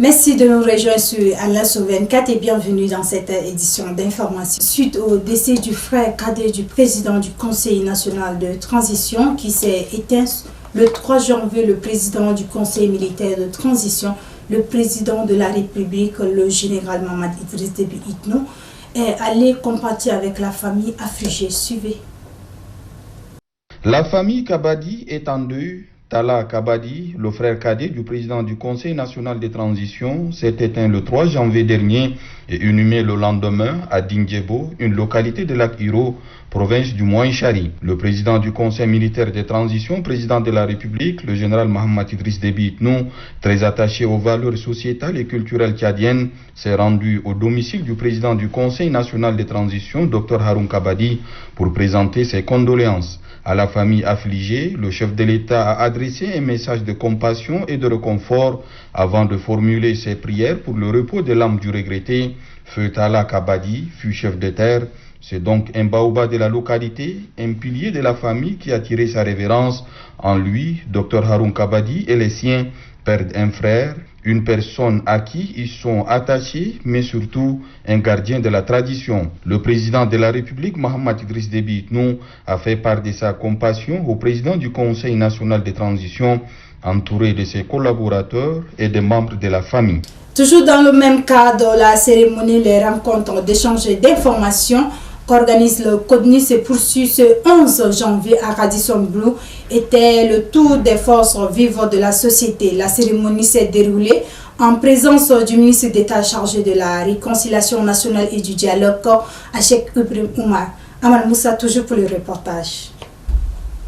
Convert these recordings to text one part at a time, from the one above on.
Merci de nous rejoindre sur Alasso 24 et bienvenue dans cette édition d'information. Suite au décès du frère cadet du président du Conseil national de transition qui s'est éteint le 3 janvier, le président du Conseil militaire de transition, le président de la République, le général Mahamat Idriss Déby Itno, est allé compatir avec la famille affligée. Suivez. La famille Kabadi est en deuil. Talla Kabadi, le frère cadet du président du Conseil national de transition, s'est éteint le 3 janvier dernier et inhumé le lendemain à Dindjebo, une localité de Lac Hiro, province du Moyen-Chari. Le président du Conseil militaire de transition, président de la République, le général Mahamat Idriss Déby Itno, très attaché aux valeurs sociétales et culturelles tchadiennes, s'est rendu au domicile du président du Conseil national de transition, Dr Haroun Kabadi, pour présenter ses condoléances. À la famille affligée, le chef de l'État a adressé un message de compassion et de réconfort avant de formuler ses prières pour le repos de l'âme du regretté. Feu Talla Kabadi fut chef de terre. C'est donc un baobab de la localité, un pilier de la famille qui a tiré sa révérence. En lui, Dr Haroun Kabadi et les siens perdent un frère, une personne à qui ils sont attachés, mais surtout un gardien de la tradition. Le président de la République, Mahamat Idriss Déby Itno, a fait part de sa compassion au président du Conseil national de transition, entouré de ses collaborateurs et des membres de la famille. Toujours dans le même cadre, la cérémonie, les rencontres d'échange d'informations qu'organise le CODNI se poursuit ce 11 janvier à Radisson Blu, était le tour des forces vives de la société. La cérémonie s'est déroulée en présence du ministre d'État chargé de la réconciliation nationale et du dialogue, Achek Ibrahim Oumar. Amal Moussa, toujours pour le reportage.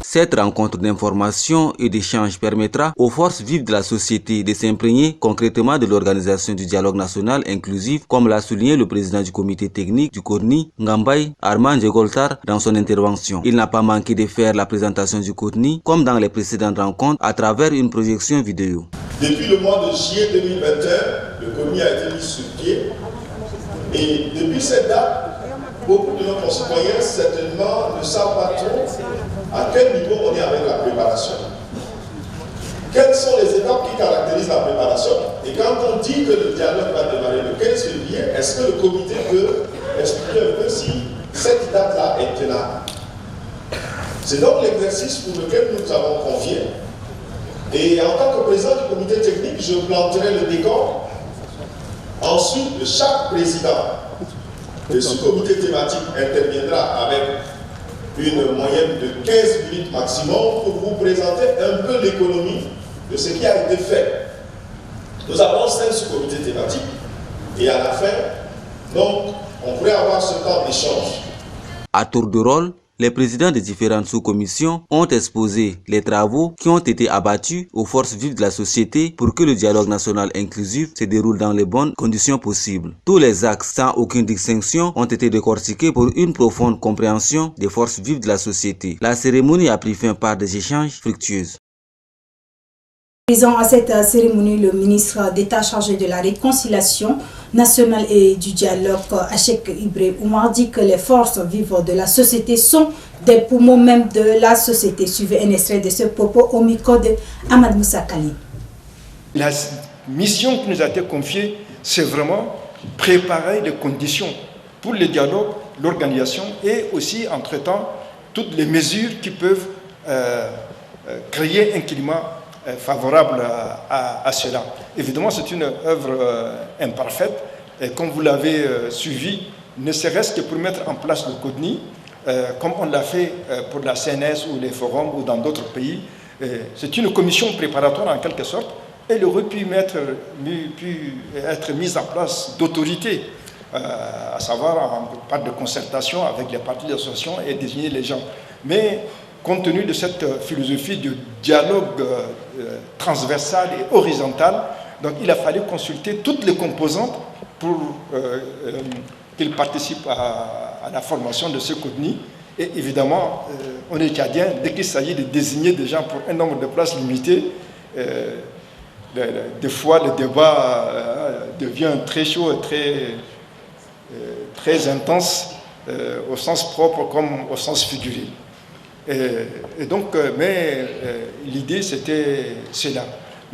Cette rencontre d'information et d'échange permettra aux forces vives de la société de s'imprégner concrètement de l'organisation du dialogue national inclusif, comme l'a souligné le président du comité technique du CODNI, Ngambay Arman Djegoltar, dans son intervention. Il n'a pas manqué de faire la présentation du CODNI, comme dans les précédentes rencontres, à travers une projection vidéo. Depuis le mois de juillet 2021, le CODNI a été mis sur pied. Et depuis cette date, beaucoup de nos concitoyens certainement ne savent pas trop à quel niveau on est avec la préparation. Quelles sont les étapes qui caractérisent la préparation? Et quand on dit que le dialogue va démarrer le 15 février, est-ce que le comité peut expliquer un peu si cette date-là est tenable? C'est donc l'exercice pour lequel nous avons convié. Et en tant que président du comité technique, je planterai le décor. Ensuite, chaque président de ce comité thématique interviendra avec une moyenne de 15 minutes maximum pour vous présenter un peu l'économie de ce qui a été fait. Nous avons 5 sous-comités thématiques et à la fin, donc, on pourrait avoir ce temps d'échange. À tour de rôle, les présidents des différentes sous-commissions ont exposé les travaux qui ont été abattus aux forces vives de la société pour que le dialogue national inclusif se déroule dans les bonnes conditions possibles. Tous les axes, sans aucune distinction, ont été décortiqués pour une profonde compréhension des forces vives de la société. La cérémonie a pris fin par des échanges fructueux. Présent à cette cérémonie, le ministre d'État chargé de la réconciliation nationale et du dialogue, Achek Ibrahim Oumar, dit que les forces vives de la société sont des poumons même de la société. Suivez un extrait de ce propos au micro de Ahmad Moussa Kali. La mission qui nous a été confiée, c'est vraiment préparer les conditions pour le dialogue, l'organisation et aussi, entre-temps, toutes les mesures qui peuvent créer un climat favorable à cela. Évidemment, c'est une œuvre imparfaite, et comme vous l'avez suivi, ne serait-ce que pour mettre en place le CODNI, comme on l'a fait pour la CNS ou les forums ou dans d'autres pays. C'est une commission préparatoire en quelque sorte. Elle aurait pu être mise en place d'autorité, à savoir par de concertation avec les partis d'association et désigner les gens. Mais compte tenu de cette philosophie de dialogue transversal et horizontal, donc il a fallu consulter toutes les composantes pour qu'ils participent à la formation de ce CODNI. Et évidemment, on est tchadien, dès qu'il s'agit de désigner des gens pour un nombre de places limitées, des fois le débat devient très chaud et très intense, au sens propre comme au sens figuré. Et donc, mais l'idée c'était cela.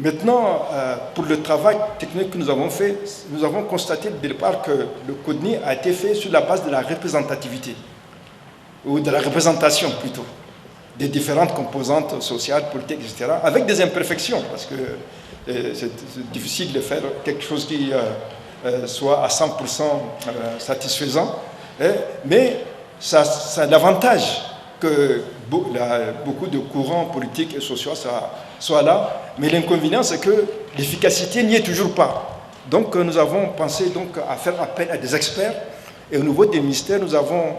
Maintenant, pour le travail technique que nous avons fait, nous avons constaté dès le départ que le CODNI a été fait sur la base de la représentativité, ou de la représentation plutôt, des différentes composantes sociales, politiques, etc., avec des imperfections, parce que c'est difficile de faire quelque chose qui soit à 100% satisfaisant, mais ça a l'avantage que beaucoup de courants politiques et sociaux soient là, mais l'inconvénient c'est que l'efficacité n'y est toujours pas. Donc nous avons pensé donc à faire appel à des experts, et au niveau des ministères nous avons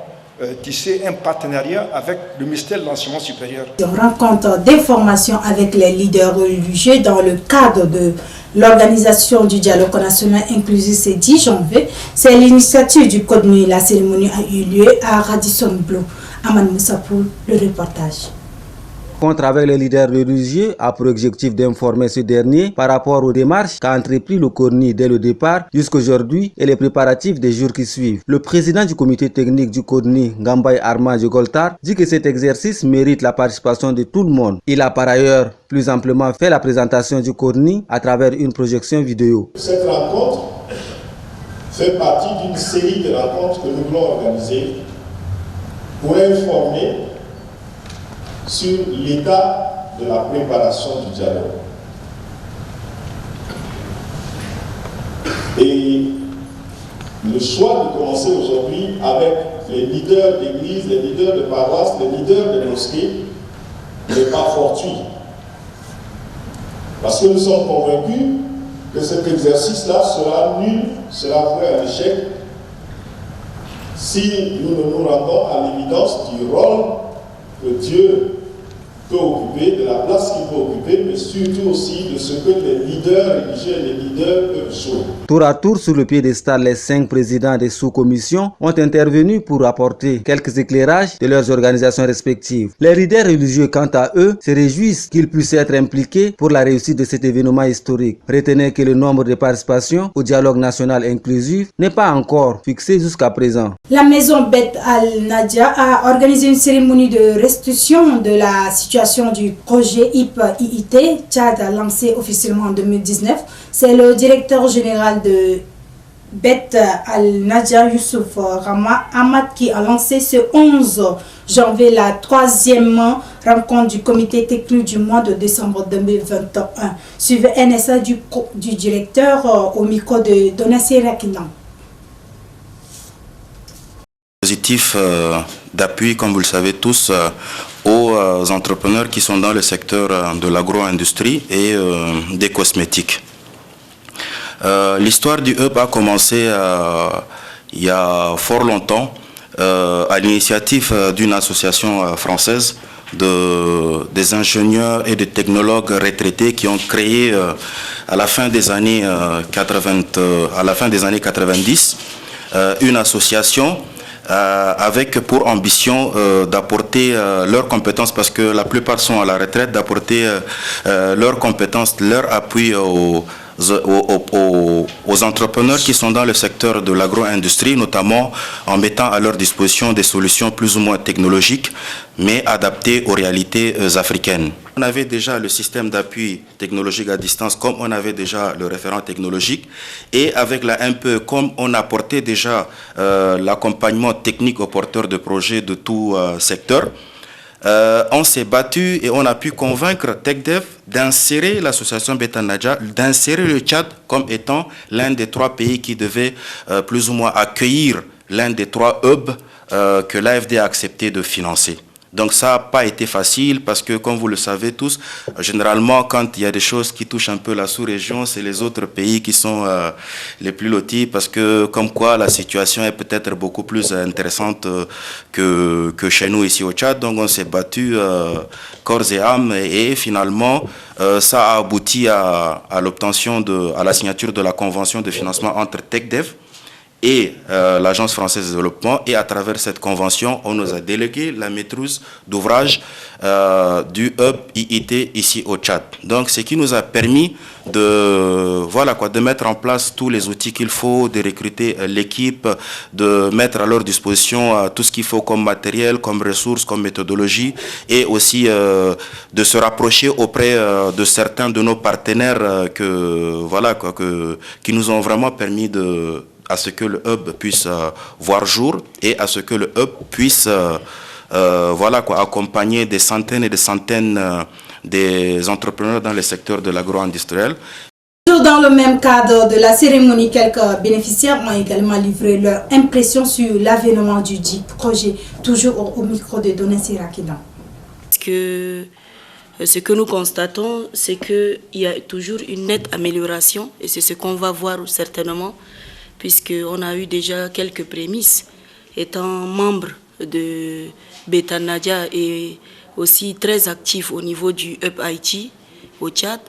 tissé un partenariat avec le ministère de l'Enseignement supérieur. Une rencontre d'information avec les leaders religieux dans le cadre de l'organisation du dialogue national inclusif ce 10 janvier. C'est l'initiative du CODNI. La cérémonie a eu lieu à Radisson Blu. Aman Moussa pour le reportage. Rencontre avec les leaders religieux a pour objectif d'informer ce dernier par rapport aux démarches qu'a entrepris le CODNI dès le départ jusqu'aujourd'hui et les préparatifs des jours qui suivent. Le président du comité technique du CODNI, Ngambay Armand Goltar, dit que cet exercice mérite la participation de tout le monde. Il a par ailleurs plus amplement fait la présentation du CODNI à travers une projection vidéo. Cette rencontre fait partie d'une série de rencontres que nous voulons organiser pour informer sur l'état de la préparation du dialogue. Et le choix de commencer aujourd'hui avec les leaders d'église, les leaders de paroisse, les leaders de mosquées n'est pas fortuit. Parce que nous sommes convaincus que cet exercice-là sera nul, sera voué à l'échec si nous ne nous rendons à l'évidence du rôle que Dieu peut occuper, de la place qu'il peut occuper, mais surtout aussi de ce que les leaders religieux et les leaders peuvent jouer. Tour à tour sur le piédestal, les 5 présidents des sous-commissions ont intervenu pour apporter quelques éclairages de leurs organisations respectives. Les leaders religieux, quant à eux, se réjouissent qu'ils puissent être impliqués pour la réussite de cet événement historique. Retenez que le nombre de participations au dialogue national inclusif n'est pas encore fixé jusqu'à présent. La maison Beth Al-Nadia a organisé une cérémonie de restitution de la situation du projet HIP-IIT, Tchad lancé officiellement en 2019. C'est le directeur général de Beth Al-Nadia, Youssouf Rama Ahmad, qui a lancé ce 11 janvier la 3e rencontre du comité technique du mois de décembre 2021. Suivez NSA du directeur au micro de Donatien Rakinan. Positif d'appui, comme vous le savez tous, aux entrepreneurs qui sont dans le secteur de l'agro-industrie et des cosmétiques. L'histoire du HUB a commencé il y a fort longtemps à l'initiative d'une association française des ingénieurs et des technologues retraités qui ont créé à la fin des années 90 une association avec pour ambition d'apporter leurs compétences, parce que la plupart sont à la retraite, d'apporter leurs compétences, leur appui aux entrepreneurs qui sont dans le secteur de l'agro-industrie, notamment en mettant à leur disposition des solutions plus ou moins technologiques, mais adaptées aux réalités africaines. On avait déjà le système d'appui technologique à distance, comme on avait déjà le référent technologique, et avec la MP, comme on apportait déjà l'accompagnement technique aux porteurs de projets de tout secteur. On s'est battu et on a pu convaincre TechDev d'insérer l'association Beth Al-Nadia, d'insérer le Tchad comme étant l'un des 3 pays qui devait plus ou moins accueillir l'un des 3 hubs que l'AFD a accepté de financer. Donc ça n'a pas été facile parce que, comme vous le savez tous, généralement quand il y a des choses qui touchent un peu la sous-région, c'est les autres pays qui sont les plus lotis, parce que comme quoi la situation est peut-être beaucoup plus intéressante que chez nous ici au Tchad. Donc on s'est battu corps et âme et finalement ça a abouti à l'obtention à la signature de la convention de financement entre TechDev et l'Agence française de développement. Et à travers cette convention, on nous a délégué la maîtrise d'ouvrage du hub IIT ici au Tchad. Donc, ce qui nous a permis de mettre en place tous les outils qu'il faut, de recruter l'équipe, de mettre à leur disposition tout ce qu'il faut comme matériel, comme ressources, comme méthodologie, et aussi de se rapprocher auprès de certains de nos partenaires qui nous ont vraiment permis à ce que le hub puisse voir jour et à ce que le hub puisse accompagner des centaines et des centaines des entrepreneurs dans le secteur de l'agro-industriel. Toujours dans le même cadre de la cérémonie, quelques bénéficiaires ont également livré leur impression sur l'avènement du dit projet, toujours au micro de Doné Sirakidan. Ce que nous constatons, c'est qu'il y a toujours une nette amélioration, et c'est ce qu'on va voir certainement, puisqu'on a eu déjà quelques prémices. Étant membre de Beta Nadia et aussi très actif au niveau du Hub Haïti au Tchad,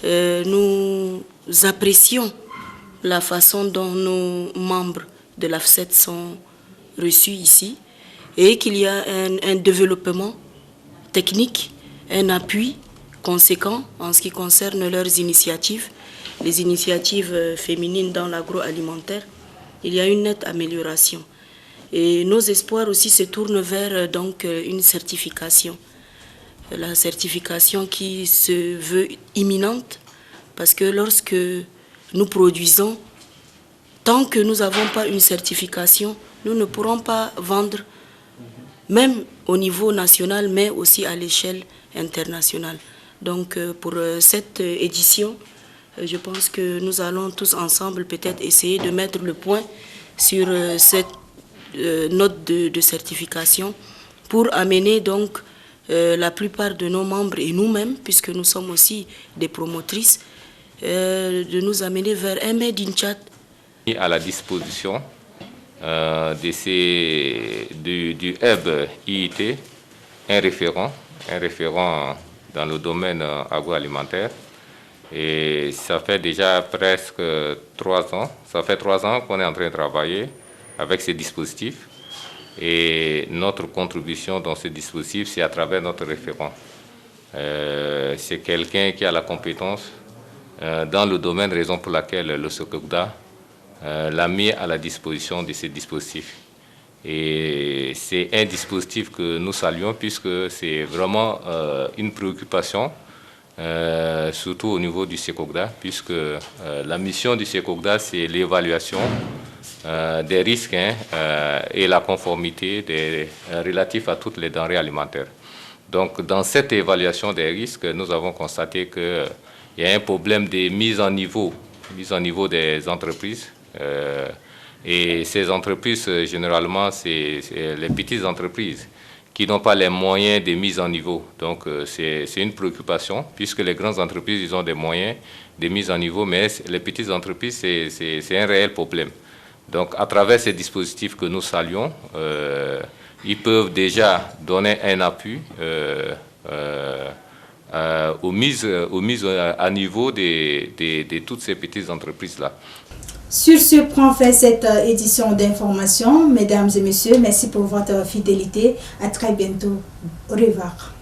nous apprécions la façon dont nos membres de l'AFSET sont reçus ici et qu'il y a un développement technique, un appui conséquent en ce qui concerne leurs initiatives, les initiatives féminines dans l'agroalimentaire. Il y a une nette amélioration. Et nos espoirs aussi se tournent vers une certification. La certification qui se veut imminente, parce que lorsque nous produisons, tant que nous n'avons pas une certification, nous ne pourrons pas vendre, même au niveau national, mais aussi à l'échelle internationale. Donc pour cette édition, je pense que nous allons tous ensemble peut-être essayer de mettre le point sur cette note de certification pour amener donc la plupart de nos membres et nous-mêmes, puisque nous sommes aussi des promotrices, de nous amener vers un Made in Tchad. À la disposition du hub IIT, un référent dans le domaine agroalimentaire. Et ça fait déjà presque 3 ans. Ça fait 3 ans qu'on est en train de travailler avec ces dispositifs. Et notre contribution dans ce dispositif, c'est à travers notre référent. C'est quelqu'un qui a la compétence dans le domaine, raison pour laquelle le SOCOGDA l'a mis à la disposition de ces dispositifs. Et c'est un dispositif que nous saluons puisque c'est vraiment une préoccupation, surtout au niveau du SECOGDA, puisque la mission du SECOGDA, c'est l'évaluation des risques et la conformité relatifs à toutes les denrées alimentaires. Donc, dans cette évaluation des risques, nous avons constaté qu'il y a un problème de mise en niveau des entreprises. Et ces entreprises, généralement, c'est les petites entreprises qui n'ont pas les moyens de mise en niveau. Donc, c'est une préoccupation, puisque les grandes entreprises, ils ont des moyens de mise en niveau, mais les petites entreprises, c'est un réel problème. Donc, à travers ces dispositifs que nous saluons, ils peuvent déjà donner un appui aux mises à niveau de toutes ces petites entreprises-là. Sur ce point fait cette édition d'information. Mesdames et messieurs, merci pour votre fidélité. À très bientôt. Au revoir.